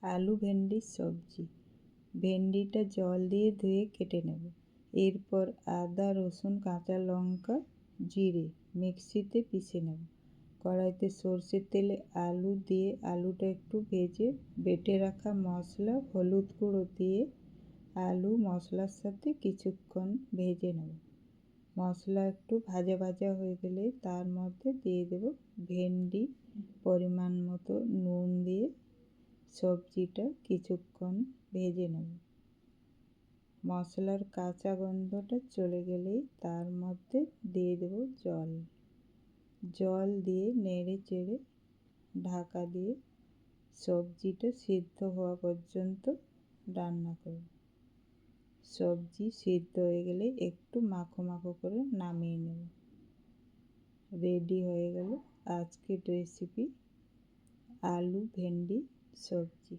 আলু ভেন্ডির সবজি। ভেন্ডিটা জল দিয়ে ধুয়ে কেটে নেব। এরপর আদা, রসুন, কাঁচা লঙ্কা, জিরে মিক্সিতে পিষে নেব। কড়াইতে সর্ষের তেলে আলু দিয়ে আলুটা একটু ভেজে বেটে রাখা মশলা, হলুদ গুঁড়ো দিয়ে আলু মশলার সাথে কিছুক্ষণ ভেজে নেব। মশলা একটু ভাজা ভাজা হয়ে গেলে তার মধ্যে দিয়ে দেব ভেন্ডি, পরিমাণ মতো নুন দিয়ে সবজিটা কিছুক্ষণ ভেজে নেব। মশলার কাঁচা গন্ধটা চলে গেলেই তার মধ্যে দিয়ে দেব জল। জল দিয়ে নেড়ে চেড়ে ঢাকা দিয়ে সবজিটা সিদ্ধ হওয়া পর্যন্ত রান্না করব। সবজি সিদ্ধ হয়ে গেলে একটু মাখো মাখো করে নামিয়ে নেব। রেডি হয়ে গেল আজকের রেসিপি আলু ভেন্ডি সবজি।